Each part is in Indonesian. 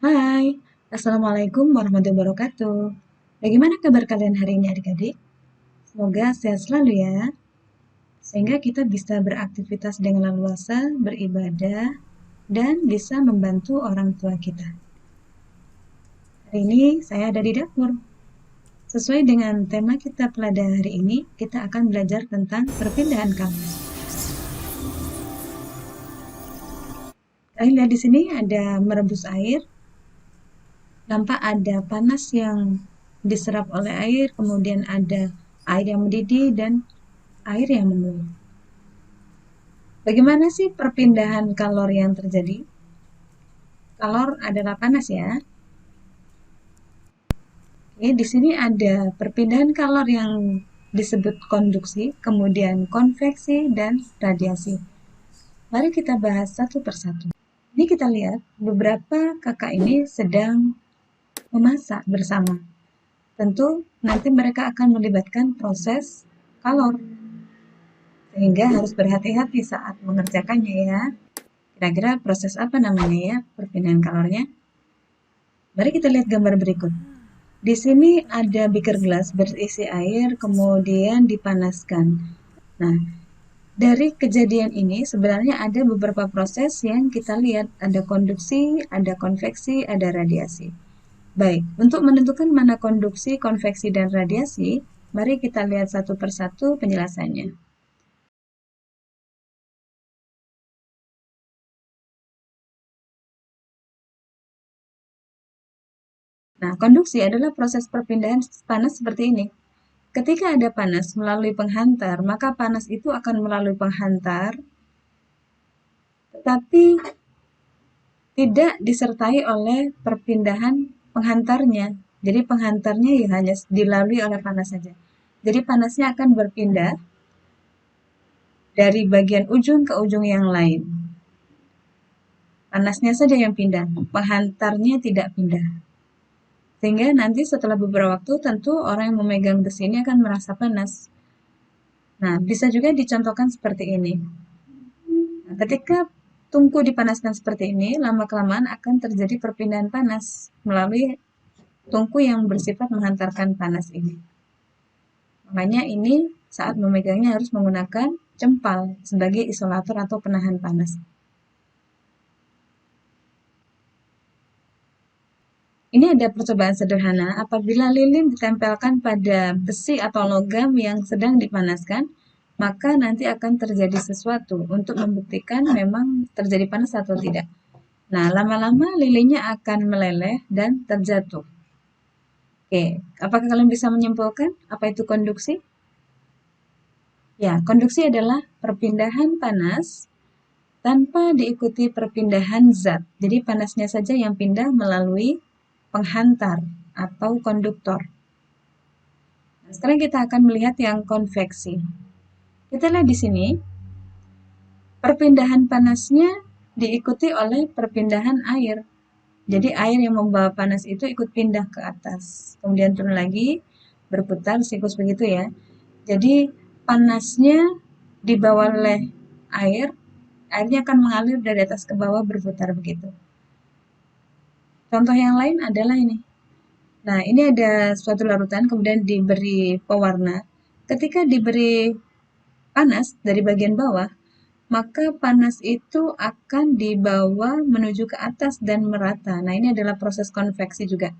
Hai, Assalamualaikum warahmatullahi wabarakatuh. Bagaimana kabar kalian hari ini adik-adik? Semoga sehat selalu ya, sehingga kita bisa beraktivitas dengan leluasa, beribadah, dan bisa membantu orang tua kita. Hari ini saya ada di dapur. Sesuai dengan tema kita pada hari ini, kita akan belajar tentang perpindahan kalor. Kalian lihat di sini ada merebus air, nampak ada panas yang diserap oleh air, kemudian ada air yang mendidih dan air yang menguap. Bagaimana sih perpindahan kalor yang terjadi? Kalor adalah panas ya. Oke, di sini ada perpindahan kalor yang disebut konduksi, kemudian konveksi dan radiasi. Mari kita bahas satu persatu. Ini kita lihat beberapa kakak ini sedang memasak bersama. Tentu nanti mereka akan melibatkan proses kalor, sehingga harus berhati-hati saat mengerjakannya ya. Kira-kira proses apa namanya ya perpindahan kalornya? Mari kita lihat gambar berikut. Di sini ada beaker gelas berisi air, kemudian dipanaskan. Nah, dari kejadian ini sebenarnya ada beberapa proses yang kita lihat. Ada konduksi, ada konveksi, ada radiasi. Baik, untuk menentukan mana konduksi, konveksi, dan radiasi, mari kita lihat satu persatu penjelasannya. Nah, konduksi adalah proses perpindahan panas seperti ini. Ketika ada panas melalui penghantar, maka panas itu akan melalui penghantar, tetapi tidak disertai oleh perpindahan penghantarnya. Jadi penghantarnya ya hanya dilalui oleh panas saja. Jadi panasnya akan berpindah dari bagian ujung ke ujung yang lain. Panasnya saja yang pindah, penghantarnya tidak pindah. Sehingga nanti setelah beberapa waktu tentu orang yang memegang besi ini akan merasa panas. Nah, bisa juga dicontohkan seperti ini. Nah, ketika tungku dipanaskan seperti ini, lama-kelamaan akan terjadi perpindahan panas melalui tungku yang bersifat menghantarkan panas ini. Makanya ini saat memegangnya harus menggunakan cempal sebagai isolator atau penahan panas. Ini ada percobaan sederhana, apabila lilin ditempelkan pada besi atau logam yang sedang dipanaskan, maka nanti akan terjadi sesuatu untuk membuktikan memang terjadi panas atau tidak. Nah, lama-lama lilinnya akan meleleh dan terjatuh. Oke, apakah kalian bisa menyimpulkan apa itu konduksi? Ya, konduksi adalah perpindahan panas tanpa diikuti perpindahan zat. Jadi panasnya saja yang pindah melalui penghantar atau konduktor. Nah, sekarang kita akan melihat yang konveksi. Kita lihat di sini, perpindahan panasnya diikuti oleh perpindahan air. Jadi air yang membawa panas itu ikut pindah ke atas, kemudian turun lagi, berputar siklus begitu ya. Jadi panasnya dibawa oleh air, airnya akan mengalir dari atas ke bawah berputar begitu. Contoh yang lain adalah ini. Nah, ini ada suatu larutan kemudian diberi pewarna. Ketika diberi panas dari bagian bawah, maka panas itu akan dibawa menuju ke atas dan merata. Nah, ini adalah proses konveksi juga.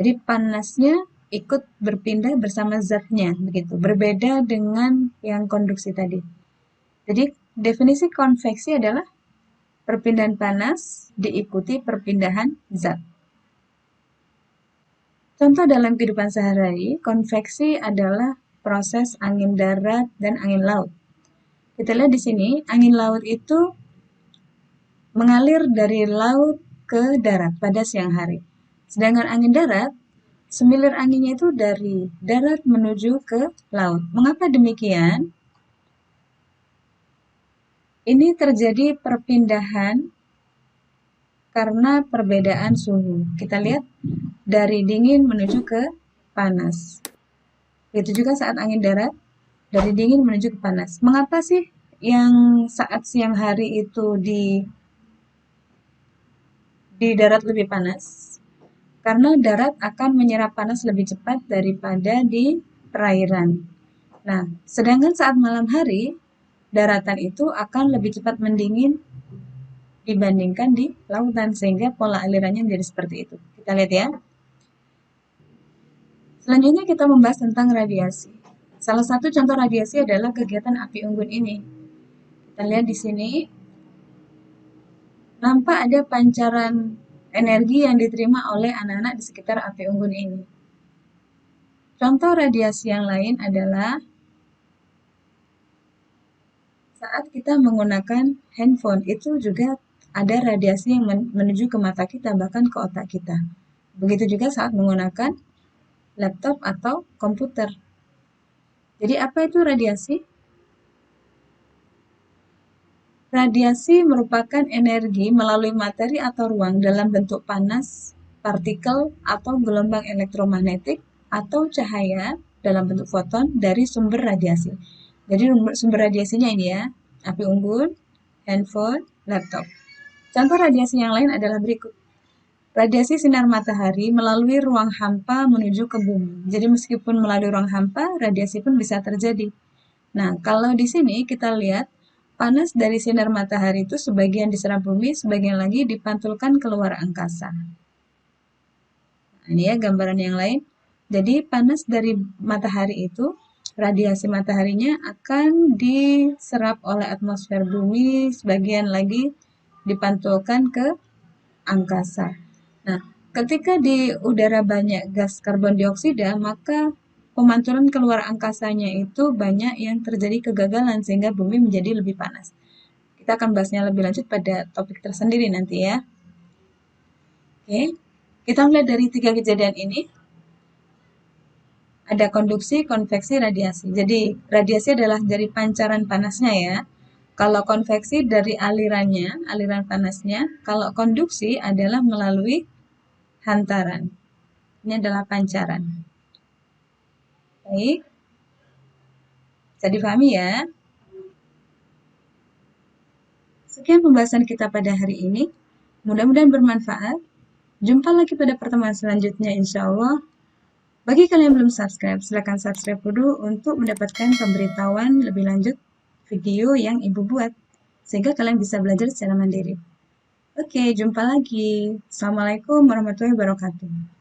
Jadi panasnya ikut berpindah bersama zatnya, begitu. Berbeda dengan yang konduksi tadi. Jadi definisi konveksi adalah perpindahan panas diikuti perpindahan zat. Contoh dalam kehidupan sehari-hari, konveksi adalah proses angin darat dan angin laut. Kita lihat di sini, angin laut itu mengalir dari laut ke darat pada siang hari. Sedangkan angin darat, semilir anginnya itu dari darat menuju ke laut. Mengapa demikian? Ini terjadi perpindahan karena perbedaan suhu. Kita lihat dari dingin menuju ke panas. Begitu juga saat angin darat, dari dingin menuju ke panas. Mengapa sih yang saat siang hari itu di darat lebih panas, karena darat akan menyerap panas lebih cepat daripada di perairan. Nah, sedangkan saat malam hari, daratan itu akan lebih cepat mendingin dibandingkan di lautan, sehingga pola alirannya menjadi seperti itu. Kita lihat ya. Selanjutnya kita membahas tentang radiasi. Salah satu contoh radiasi adalah kegiatan api unggun ini. Kita lihat di sini, nampak ada pancaran energi yang diterima oleh anak-anak di sekitar api unggun ini. Contoh radiasi yang lain adalah saat kita menggunakan handphone, itu juga ada radiasi yang menuju ke mata kita, bahkan ke otak kita. Begitu juga saat menggunakan laptop atau komputer. Jadi apa itu radiasi? Radiasi merupakan energi melalui materi atau ruang dalam bentuk panas, partikel, atau gelombang elektromagnetik, atau cahaya dalam bentuk foton dari sumber radiasi. Jadi sumber radiasinya ini ya, api unggun, handphone, laptop. Contoh radiasi yang lain adalah berikut. Radiasi sinar matahari melalui ruang hampa menuju ke bumi. Jadi meskipun melalui ruang hampa, radiasi pun bisa terjadi. Nah, kalau di sini kita lihat panas dari sinar matahari itu sebagian diserap bumi, sebagian lagi dipantulkan keluar angkasa. Nah, ini ya gambaran yang lain. Jadi panas dari matahari itu, radiasi mataharinya akan diserap oleh atmosfer bumi, sebagian lagi dipantulkan ke angkasa. Nah, ketika di udara banyak gas karbon dioksida, maka pemantulan keluar angkasanya itu banyak yang terjadi kegagalan sehingga bumi menjadi lebih panas. Kita akan bahasnya lebih lanjut pada topik tersendiri nanti ya. Oke, kita melihat dari 3 kejadian ini. Ada konduksi, konveksi, radiasi. Jadi radiasi adalah dari pancaran panasnya ya. Kalau konveksi dari alirannya, aliran panasnya. Kalau konduksi adalah melalui hantaran. Ini adalah pancaran. Baik, bisa dipahami ya. Sekian pembahasan kita pada hari ini. Mudah-mudahan bermanfaat. Jumpa lagi pada pertemuan selanjutnya insya Allah. Bagi kalian yang belum subscribe, silakan subscribe dulu untuk mendapatkan pemberitahuan lebih lanjut video yang Ibu buat. Sehingga kalian bisa belajar secara mandiri. Oke, jumpa lagi. Assalamualaikum warahmatullahi wabarakatuh.